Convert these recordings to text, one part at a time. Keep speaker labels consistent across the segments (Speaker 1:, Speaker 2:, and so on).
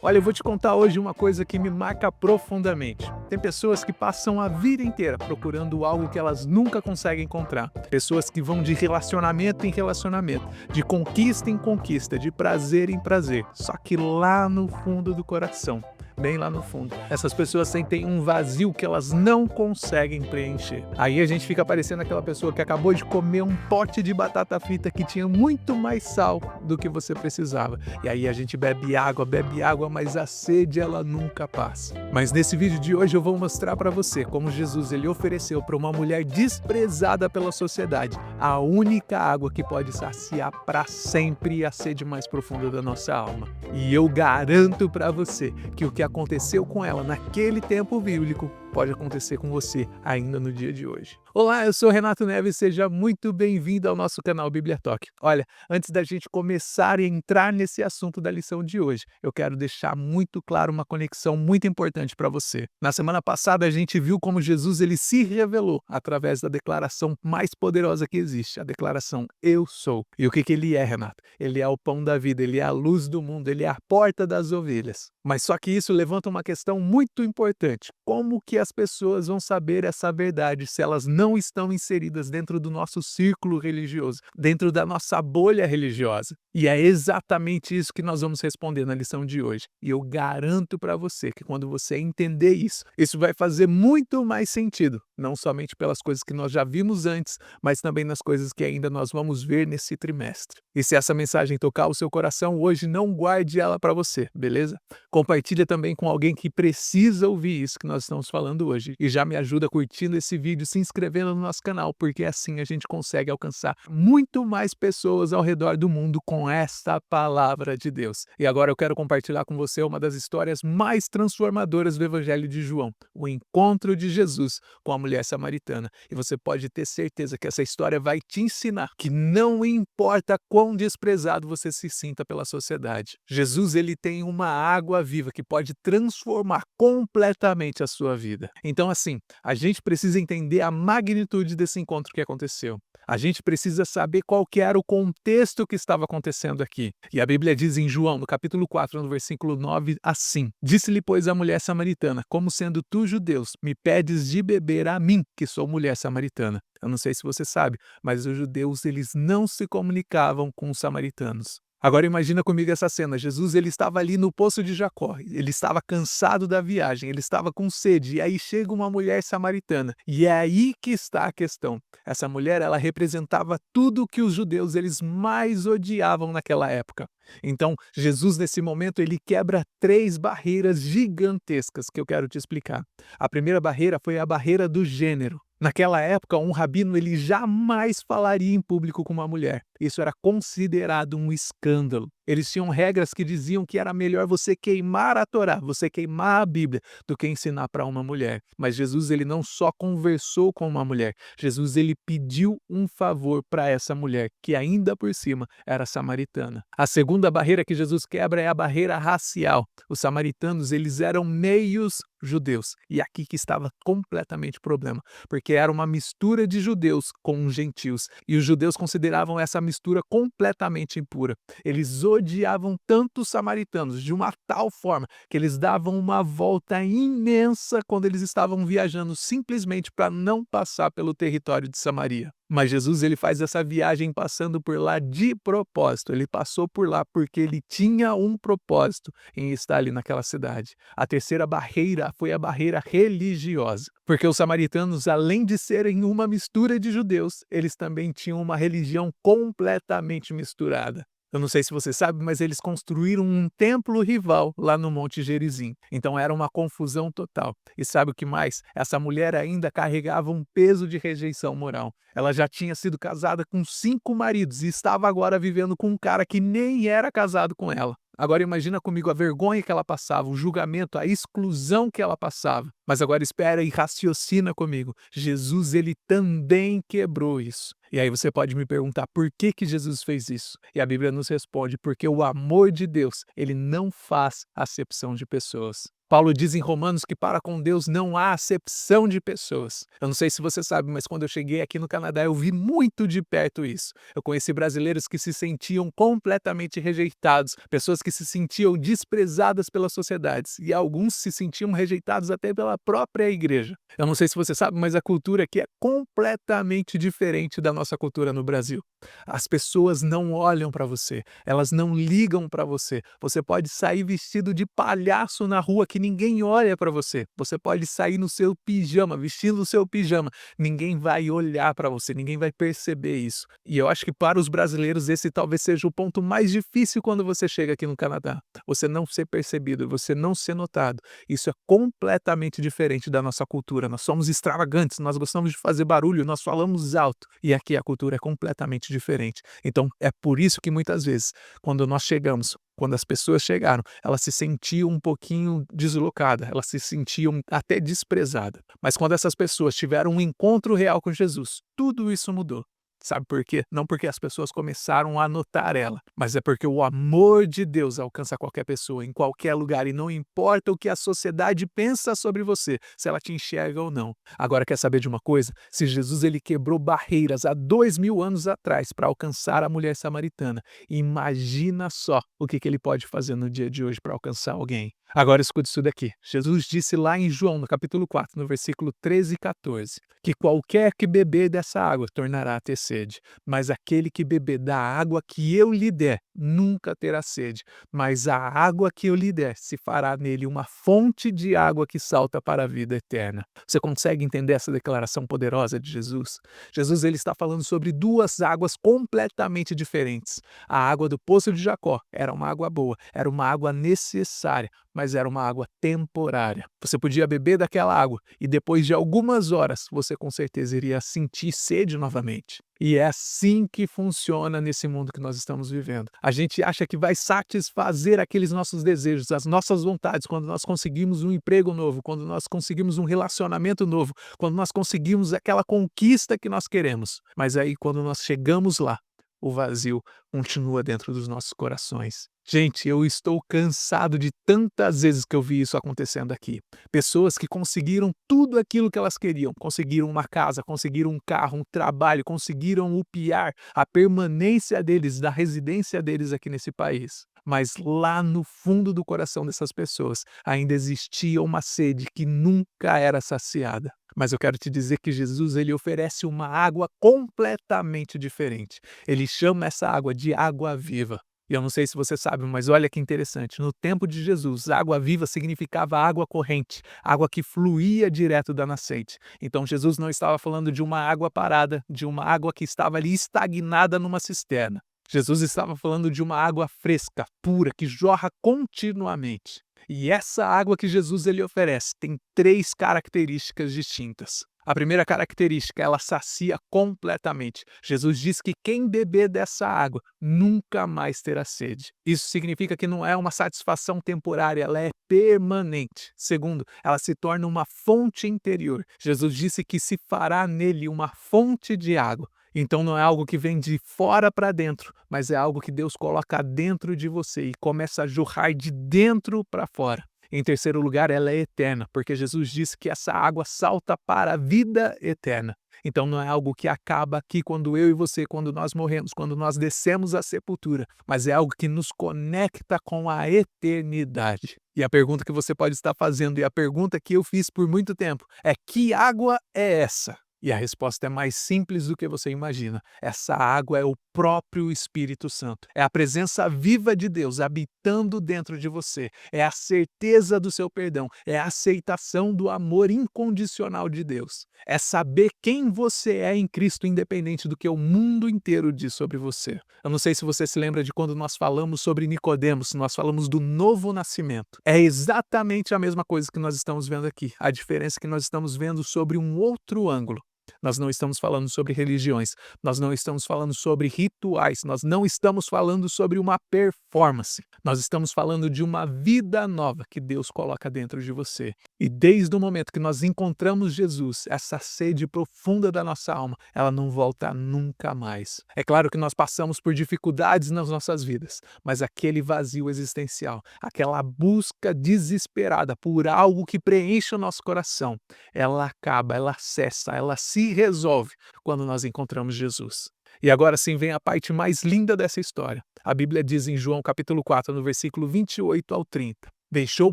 Speaker 1: Olha, eu vou te contar hoje uma coisa que me marca profundamente. Tem pessoas que passam a vida inteira procurando algo que elas nunca conseguem encontrar. Pessoas que vão de relacionamento em relacionamento, de conquista em conquista, de prazer em prazer. Só que lá no fundo do coração, bem lá no fundo, essas pessoas sentem um vazio que elas não conseguem preencher. Aí a gente fica parecendo aquela pessoa que acabou de comer um pote de batata frita que tinha muito mais sal do que você precisava. E aí a gente bebe água, mas a sede ela nunca passa. Mas nesse vídeo de hoje eu vou mostrar para você como Jesus ele ofereceu para uma mulher desprezada pela sociedade a única água que pode saciar para sempre a sede mais profunda da nossa alma. E eu garanto para você que o que aconteceu com ela naquele tempo bíblico pode acontecer com você ainda no dia de hoje. Olá, eu sou Renato Neves, seja muito bem-vindo ao nosso canal Bíblia Talk. Olha, antes da gente começar a entrar nesse assunto da lição de hoje, eu quero deixar muito claro uma conexão muito importante para você. Na semana passada a gente viu como Jesus ele se revelou através da declaração mais poderosa que existe, a declaração Eu sou. E o que ele é, Renato? Ele é o pão da vida, ele é a luz do mundo, ele é a porta das ovelhas. Mas só que isso levanta uma questão muito importante. Como que as pessoas vão saber essa verdade se elas não estão inseridas dentro do nosso círculo religioso, dentro da nossa bolha religiosa? E é exatamente isso que nós vamos responder na lição de hoje. E eu garanto para você que quando você entender isso, isso vai fazer muito mais sentido, não somente pelas coisas que nós já vimos antes, mas também nas coisas que ainda nós vamos ver nesse trimestre. E se essa mensagem tocar o seu coração hoje, não guarde ela para você, beleza? Compartilha também com alguém que precisa ouvir isso que nós estamos falando hoje. E já me ajuda curtindo esse vídeo, se inscrevendo no nosso canal, porque assim a gente consegue alcançar muito mais pessoas ao redor do mundo com esta palavra de Deus. E agora eu quero compartilhar com você uma das histórias mais transformadoras do Evangelho de João, o encontro de Jesus com a mulher samaritana. E você pode ter certeza que essa história vai te ensinar que não importa quão desprezado você se sinta pela sociedade, Jesus ele tem uma água viva que pode transformar completamente a sua vida. Então assim, a gente precisa entender a magnitude desse encontro que aconteceu. A gente precisa saber qual que era o contexto que estava acontecendo aqui. E a Bíblia diz em João, no capítulo 4, no versículo 9, assim: Disse-lhe, pois, a mulher samaritana, como sendo tu judeus, me pedes de beber a mim, que sou mulher samaritana. Eu não sei se você sabe, mas os judeus eles não se comunicavam com os samaritanos. Agora imagina comigo essa cena, Jesus ele estava ali no poço de Jacó, ele estava cansado da viagem, ele estava com sede, e aí chega uma mulher samaritana, e é aí que está a questão. Essa mulher ela representava tudo o que os judeus eles mais odiavam naquela época. Então Jesus nesse momento ele quebra três barreiras gigantescas que eu quero te explicar. A primeira barreira foi a barreira do gênero. Naquela época, um rabino ele jamais falaria em público com uma mulher. Isso era considerado um escândalo. Eles tinham regras que diziam que era melhor você queimar a Torá, você queimar a Bíblia, do que ensinar para uma mulher. Mas Jesus ele não só conversou com uma mulher, Jesus ele pediu um favor para essa mulher, que ainda por cima era samaritana. A segunda barreira que Jesus quebra é a barreira racial. Os samaritanos eles eram meios judeus. E aqui que estava completamente o problema, porque era uma mistura de judeus com gentios, e os judeus consideravam essa mistura completamente impura. Eles odiavam tanto os samaritanos de uma tal forma que eles davam uma volta imensa quando eles estavam viajando simplesmente para não passar pelo território de Samaria. Mas Jesus ele faz essa viagem passando por lá de propósito. Ele passou por lá porque ele tinha um propósito em estar ali naquela cidade. A terceira barreira foi a barreira religiosa, porque os samaritanos, além de serem uma mistura de judeus, eles também tinham uma religião completamente misturada. Eu não sei se você sabe, mas eles construíram um templo rival lá no Monte Gerizim. Então era uma confusão total. E sabe o que mais? Essa mulher ainda carregava um peso de rejeição moral. Ela já tinha sido casada com 5 maridos e estava agora vivendo com um cara que nem era casado com ela. Agora imagina comigo a vergonha que ela passava, o julgamento, a exclusão que ela passava. Mas agora espera e raciocina comigo. Jesus, ele também quebrou isso. E aí você pode me perguntar por que que Jesus fez isso? E a Bíblia nos responde porque o amor de Deus, ele não faz acepção de pessoas. Paulo diz em Romanos que para com Deus não há acepção de pessoas. Eu não sei se você sabe, mas quando eu cheguei aqui no Canadá, eu vi muito de perto isso. Eu conheci brasileiros que se sentiam completamente rejeitados, pessoas que se sentiam desprezadas pelas sociedades, e alguns se sentiam rejeitados até pela própria igreja. Eu não sei se você sabe, mas a cultura aqui é completamente diferente da nossa cultura no Brasil. As pessoas não olham para você, elas não ligam para você. Você pode sair vestido de palhaço na rua que ninguém olha para você. Você pode sair no seu pijama, vestindo o seu pijama. Ninguém vai olhar para você, ninguém vai perceber isso. E eu acho que para os brasileiros esse talvez seja o ponto mais difícil quando você chega aqui no Canadá. Você não ser percebido, você não ser notado. Isso é completamente diferente da nossa cultura. Nós somos extravagantes, nós gostamos de fazer barulho, nós falamos alto. E aqui a cultura é completamente diferente. Então é por isso que muitas vezes, quando nós chegamos, quando as pessoas chegaram, elas se sentiam um pouquinho deslocadas, elas se sentiam até desprezadas. Mas quando essas pessoas tiveram um encontro real com Jesus, tudo isso mudou. Sabe por quê? Não porque as pessoas começaram a notar ela, mas é porque o amor de Deus alcança qualquer pessoa, em qualquer lugar, e não importa o que a sociedade pensa sobre você, se ela te enxerga ou não. Agora, quer saber de uma coisa? Se Jesus ele quebrou barreiras há 2000 anos atrás para alcançar a mulher samaritana, imagina só o que ele pode fazer no dia de hoje para alcançar alguém. Agora escute isso daqui. Jesus disse lá em João, no capítulo 4, no versículo 13 e 14, que qualquer que beber dessa água tornará a ter sede, mas aquele que beber da água que eu lhe der nunca terá sede, mas a água que eu lhe der se fará nele uma fonte de água que salta para a vida eterna. Você consegue entender essa declaração poderosa de Jesus? Jesus ele está falando sobre duas águas completamente diferentes. A água do poço de Jacó era uma água boa, era uma água necessária, mas era uma água temporária. Você podia beber daquela água e depois de algumas horas você com certeza iria sentir sede novamente. E é assim que funciona nesse mundo que nós estamos vivendo. A gente acha que vai satisfazer aqueles nossos desejos, as nossas vontades, quando nós conseguimos um emprego novo, quando nós conseguimos um relacionamento novo, quando nós conseguimos aquela conquista que nós queremos. Mas aí, quando nós chegamos lá, o vazio continua dentro dos nossos corações. Gente, eu estou cansado de tantas vezes que eu vi isso acontecendo aqui. Pessoas que conseguiram tudo aquilo que elas queriam. Conseguiram uma casa, conseguiram um carro, um trabalho, conseguiram o PR, a permanência deles, da residência deles aqui nesse país. Mas lá no fundo do coração dessas pessoas ainda existia uma sede que nunca era saciada. Mas eu quero te dizer que Jesus ele oferece uma água completamente diferente. Ele chama essa água de água viva. E eu não sei se você sabe, mas olha que interessante. No tempo de Jesus, água viva significava água corrente, água que fluía direto da nascente. Então Jesus não estava falando de uma água parada, de uma água que estava ali estagnada numa cisterna. Jesus estava falando de uma água fresca, pura, que jorra continuamente. E essa água que Jesus ele oferece tem três características distintas. A primeira característica, ela sacia completamente. Jesus diz que quem beber dessa água nunca mais terá sede. Isso significa que não é uma satisfação temporária, ela é permanente. Segundo, ela se torna uma fonte interior. Jesus disse que se fará nele uma fonte de água. Então não é algo que vem de fora para dentro, mas é algo que Deus coloca dentro de você e começa a jorrar de dentro para fora. Em terceiro lugar, ela é eterna, porque Jesus disse que essa água salta para a vida eterna. Então não é algo que acaba aqui quando eu e você, quando nós morremos, quando nós descemos à sepultura, mas é algo que nos conecta com a eternidade. E a pergunta que você pode estar fazendo, e a pergunta que eu fiz por muito tempo, é: que água é essa? E a resposta é mais simples do que você imagina. Essa água é o próprio Espírito Santo. É a presença viva de Deus habitando dentro de você. É a certeza do seu perdão. É a aceitação do amor incondicional de Deus. É saber quem você é em Cristo, independente do que o mundo inteiro diz sobre você. Eu não sei se você se lembra de quando nós falamos sobre Nicodemos, nós falamos do novo nascimento. É exatamente a mesma coisa que nós estamos vendo aqui. A diferença é que nós estamos vendo sobre um outro ângulo. Nós não estamos falando sobre religiões, nós não estamos falando sobre rituais, nós não estamos falando sobre uma performance. Nós estamos falando de uma vida nova que Deus coloca dentro de você. E desde o momento que nós encontramos Jesus, essa sede profunda da nossa alma, ela não volta nunca mais. É claro que nós passamos por dificuldades nas nossas vidas, mas aquele vazio existencial, aquela busca desesperada por algo que preenche o nosso coração, ela acaba, ela cessa, ela se resolve quando nós encontramos Jesus. E agora sim vem a parte mais linda dessa história. A Bíblia diz em João capítulo 4, no versículo 28 ao 30. Deixou,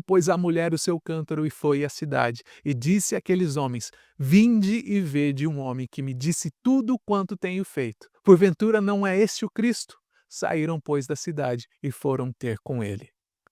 Speaker 1: pois, a mulher o seu cântaro e foi à cidade, e disse àqueles homens: Vinde e vede um homem que me disse tudo quanto tenho feito. Porventura não é este o Cristo? Saíram, pois, da cidade e foram ter com ele.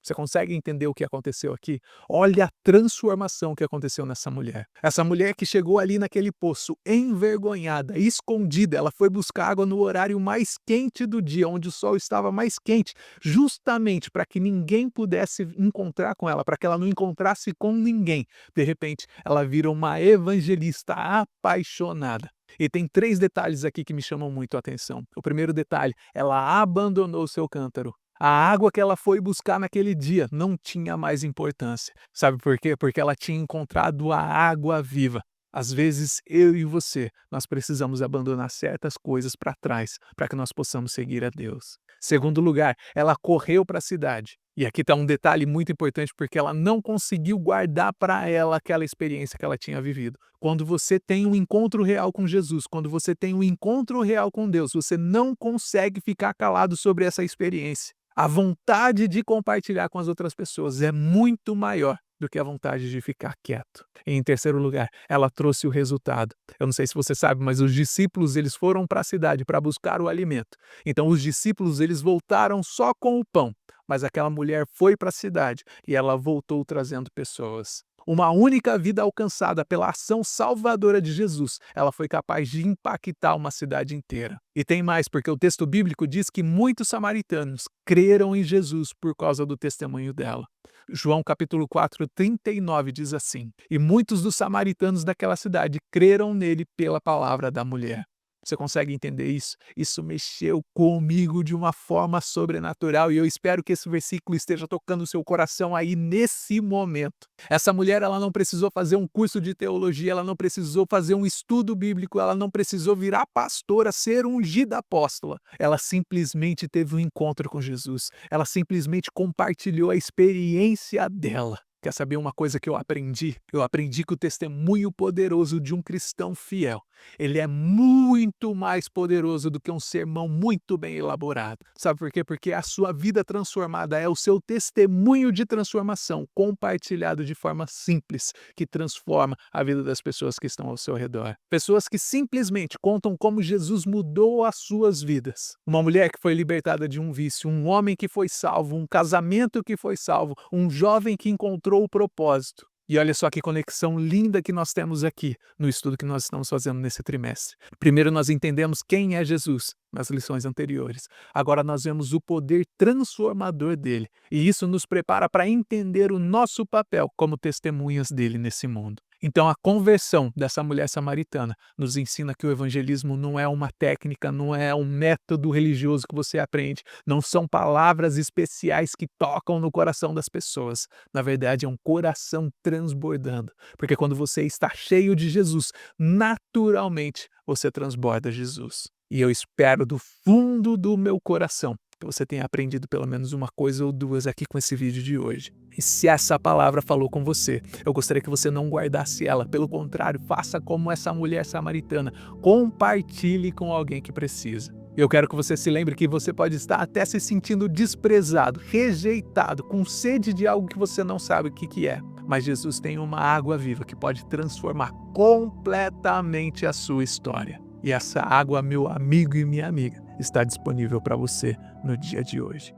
Speaker 1: Você consegue entender o que aconteceu aqui? Olha a transformação que aconteceu nessa mulher. Essa mulher que chegou ali naquele poço, envergonhada, escondida, ela foi buscar água no horário mais quente do dia, onde o sol estava mais quente, justamente para que ninguém pudesse encontrar com ela, para que ela não encontrasse com ninguém. De repente, ela vira uma evangelista apaixonada. E tem 3 detalhes aqui que me chamam muito a atenção. O primeiro detalhe, ela abandonou o seu cântaro. A água que ela foi buscar naquele dia não tinha mais importância. Sabe por quê? Porque ela tinha encontrado a água viva. Às vezes, eu e você, nós precisamos abandonar certas coisas para trás para que nós possamos seguir a Deus. Segundo lugar, ela correu para a cidade. E aqui está um detalhe muito importante porque ela não conseguiu guardar para ela aquela experiência que ela tinha vivido. Quando você tem um encontro real com Jesus, quando você tem um encontro real com Deus, você não consegue ficar calado sobre essa experiência. A vontade de compartilhar com as outras pessoas é muito maior do que a vontade de ficar quieto. E em terceiro lugar, ela trouxe o resultado. Eu não sei se você sabe, mas os discípulos eles foram para a cidade para buscar o alimento. Então os discípulos eles voltaram só com o pão, mas aquela mulher foi para a cidade e ela voltou trazendo pessoas. Uma única vida alcançada pela ação salvadora de Jesus, ela foi capaz de impactar uma cidade inteira. E tem mais, porque o texto bíblico diz que muitos samaritanos creram em Jesus por causa do testemunho dela. João capítulo 4, 39 diz assim: E muitos dos samaritanos daquela cidade creram nele pela palavra da mulher. Você consegue entender isso? Isso mexeu comigo de uma forma sobrenatural e eu espero que esse versículo esteja tocando o seu coração aí nesse momento. Essa mulher, ela não precisou fazer um curso de teologia, ela não precisou fazer um estudo bíblico, ela não precisou virar pastora, ser ungida apóstola. Ela simplesmente teve um encontro com Jesus. Ela simplesmente compartilhou a experiência dela. Quer saber uma coisa que eu aprendi? Eu aprendi que o testemunho poderoso de um cristão fiel, ele é muito mais poderoso do que um sermão muito bem elaborado. Sabe por quê? Porque a sua vida transformada é o seu testemunho de transformação, compartilhado de forma simples, que transforma a vida das pessoas que estão ao seu redor. Pessoas que simplesmente contam como Jesus mudou as suas vidas. Uma mulher que foi libertada de um vício, um homem que foi salvo, um casamento que foi salvo, um jovem que encontrou o propósito. E olha só que conexão linda que nós temos aqui no estudo que nós estamos fazendo nesse trimestre. Primeiro nós entendemos quem é Jesus nas lições anteriores. Agora nós vemos o poder transformador dele. E isso nos prepara para entender o nosso papel como testemunhas dele nesse mundo. Então a conversão dessa mulher samaritana nos ensina que o evangelismo não é uma técnica, não é um método religioso que você aprende, não são palavras especiais que tocam no coração das pessoas. Na verdade é um coração transbordando, porque quando você está cheio de Jesus, naturalmente você transborda Jesus. E eu espero do fundo do meu coração que você tenha aprendido pelo menos uma coisa ou duas aqui com esse vídeo de hoje. E se essa palavra falou com você, eu gostaria que você não guardasse ela. Pelo contrário, faça como essa mulher samaritana. Compartilhe com alguém que precisa. Eu quero que você se lembre que você pode estar até se sentindo desprezado, rejeitado, com sede de algo que você não sabe o que é. Mas Jesus tem uma água viva que pode transformar completamente a sua história. E essa água, meu amigo e minha amiga, está disponível para você no dia de hoje.